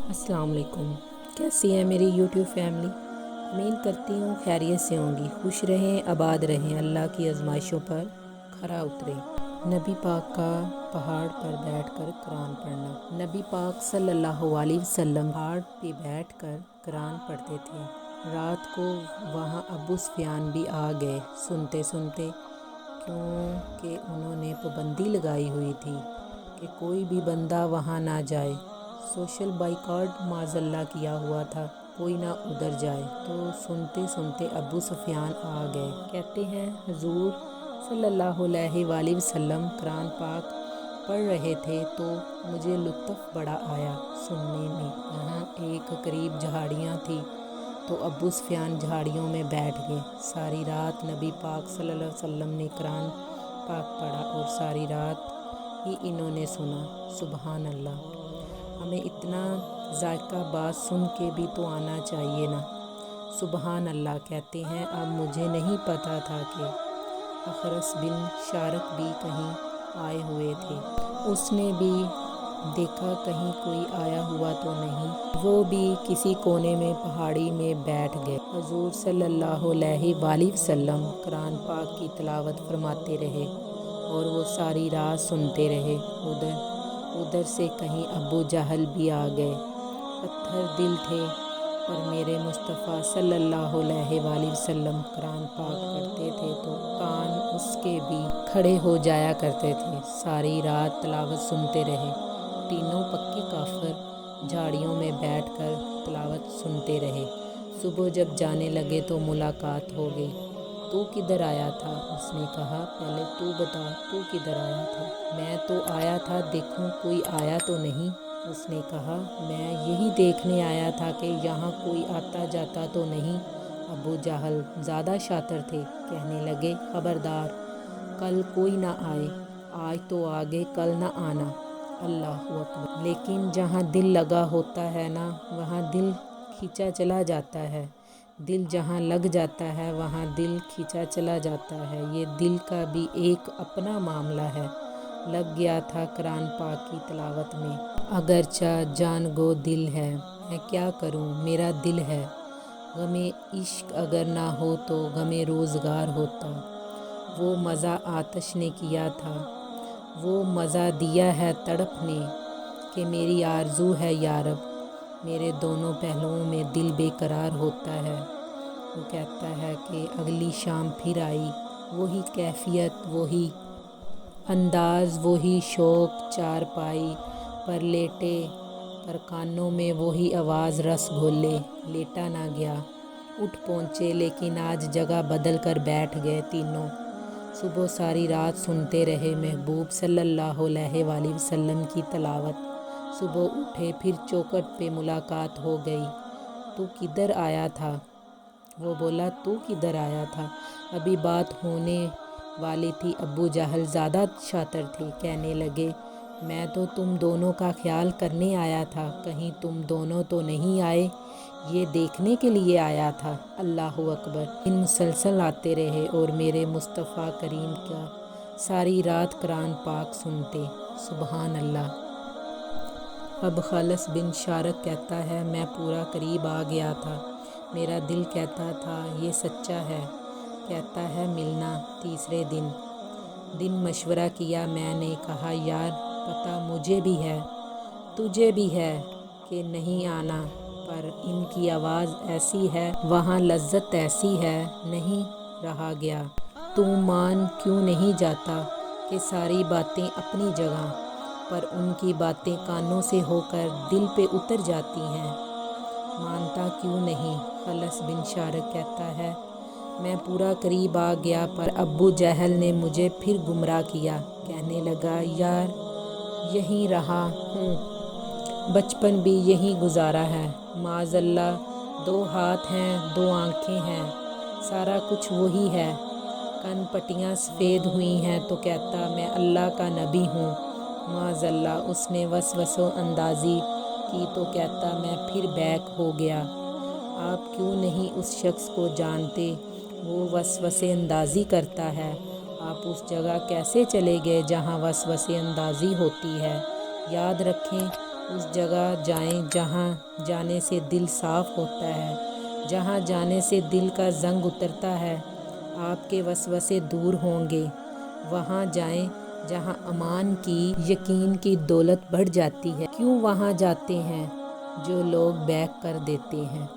अस्सलाम वालेकुम। कैसी है मेरी यूट्यूब फैमिली? उम्मीद करती हूँ खैरियत से होंगी। खुश रहें, आबाद रहें, अल्लाह की आजमाइशों पर खरा उतरे। नबी पाक का पहाड़ पर बैठकर कुरान पढ़ना। नबी पाक सल्लल्लाहु अलैहि वसल्लम पहाड़ पे बैठकर कुरान पढ़ते थे। रात को वहाँ अबू सुफियान भी आ गए सुनते सुनते, क्योंकि उन्होंने पाबंदी लगाई हुई थी कि कोई भी बंदा वहाँ ना जाए। सोशल बाइकआउट माज़ल्ला किया हुआ था, कोई ना उधर जाए। तो सुनते सुनते अबू सुफियान आ गए। कहते हैं हुजूर सल्लल्लाहु अलैहि वसल्लम कुरान पाक पढ़ रहे थे तो मुझे लुत्फ़ बड़ा आया सुनने में। यहाँ एक करीब झाड़ियाँ थी तो अबू सुफियान झाड़ियों में बैठ गए। सारी रात नबी पाक सल्लल्लाहु अलैहि वसल्लम ने कुरान पाक पढ़ा और सारी रात ही इन्होंने सुना। सुबहान अल्लाह। हमें इतना ज़ायका बात सुन के भी तो आना चाहिए ना। सुबहान अल्लाह कहते हैं। अब मुझे नहीं पता था कि अखरस बिन शारक भी कहीं आए हुए थे। उसने भी देखा कहीं कोई आया हुआ तो नहीं। वो भी किसी कोने में पहाड़ी में बैठ गए। हुजूर सल्लल्लाहु अलैहि वसल्लम कुरान पाक की तिलावत फरमाते रहे और वो सारी रात सुनते रहे। उधर से कहीं अबू जहल भी आ गए। पत्थर दिल थे पर मेरे मुस्तफ़ा सल्लल्लाहु अलैहि वसल्लम कुरान पाक पढ़ते थे तो कान उसके भी खड़े हो जाया करते थे। सारी रात तिलावत सुनते रहे। तीनों पक्के काफिर झाड़ियों में बैठकर तिलावत सुनते रहे। सुबह जब जाने लगे तो मुलाकात हो गई। तू किधर आया था? उसने कहा, पहले तू बता, तू किधर आया था? मैं तो आया था देखूं कोई आया तो नहीं। उसने कहा, मैं यही देखने आया था कि यहाँ कोई आता जाता तो नहीं। अबू जहल ज़्यादा शातिर थे, कहने लगे, खबरदार कल कोई ना आए। आज तो आगे कल ना आना। अल्लाह अकबर। लेकिन जहाँ दिल लगा होता है ना, वहाँ दिल खींचा चला जाता है। दिल जहाँ लग जाता है वहाँ दिल खींचा चला जाता है। ये दिल का भी एक अपना मामला है। लग गया था कुरान पाक की तिलावत में। अगरचा जान गो दिल है, मैं क्या करूँ मेरा दिल है। गमे इश्क अगर ना हो तो गमे रोज़गार होता। वो मज़ा आतिश ने किया था, वो मज़ा दिया है तड़प ने, कि मेरी आरज़ू है यारब। मेरे दोनों पहलुओं में दिल बेकरार होता है। वो कहता है कि अगली शाम फिर आई, वही कैफियत, वही अंदाज़, वही शौक़। चारपाई पर लेटे पर कानों में वही आवाज़, रस घोले। लेटा ना गया, उठ पहुँचे लेकिन आज जगह बदल कर बैठ गए तीनों। सुबह सारी रात सुनते रहे महबूब सल्लल्लाहु अलैहि वसल्लम की तिलावत। सुबह उठे फिर चौखट पे मुलाकात हो गई। तू किधर आया था? वो बोला, तू किधर आया था? अभी बात होने वाली थी। अबू जहल ज़्यादा शातिर थे, कहने लगे, मैं तो तुम दोनों का ख्याल करने आया था, कहीं तुम दोनों तो नहीं आए, ये देखने के लिए आया था। अल्लाह अकबर। दिन मुसलसल आते रहे और मेरे मुस्तफ़ा करीम का सारी रात कुरान पाक सुनते। सुबहान अल्लाह। अब खलस बिन शारक कहता है, मैं पूरा करीब आ गया था। मेरा दिल कहता था ये सच्चा है। कहता है मिलना तीसरे दिन मशवरा किया। मैंने कहा, यार पता मुझे भी है, तुझे भी है कि नहीं आना, पर इनकी आवाज़ ऐसी है, वहाँ लज्जत ऐसी है, नहीं रहा गया। तू मान क्यों नहीं जाता कि सारी बातें अपनी जगह, पर उनकी बातें कानों से होकर दिल पे उतर जाती हैं। मानता क्यों नहीं? खलस बिन शारक कहता है, मैं पूरा करीब आ गया पर अबू जहल ने मुझे फिर गुमराह किया। कहने लगा, यार यहीं रहा हूँ, बचपन भी यहीं गुजारा है। माज़ल्ला 2 हाथ हैं, 2 आँखें हैं, सारा कुछ वही है। कन पट्टियाँ सफ़ेद हुई हैं तो कहता मैं अल्लाह का नबी हूँ। माज़ल्ला उसने वसवसो अंदाज़ी की तो कहता मैं फिर बैक हो गया। आप क्यों नहीं उस शख्स को जानते, वो वसवसे अंदाज़ी करता है। आप उस जगह कैसे चले गए जहाँ वसवसे अंदाज़ी होती है। याद रखें, اس جگہ جائیں جہاں جانے سے دل صاف ہوتا ہے، جہاں جانے سے دل کا زنگ اترتا ہے، آپ کے وسوسے دور ہوں گے۔ وہاں جائیں جہاں امان کی، یقین کی دولت بڑھ جاتی ہے۔ کیوں وہاں جاتے ہیں جو لوگ بیک کر دیتے ہیں؟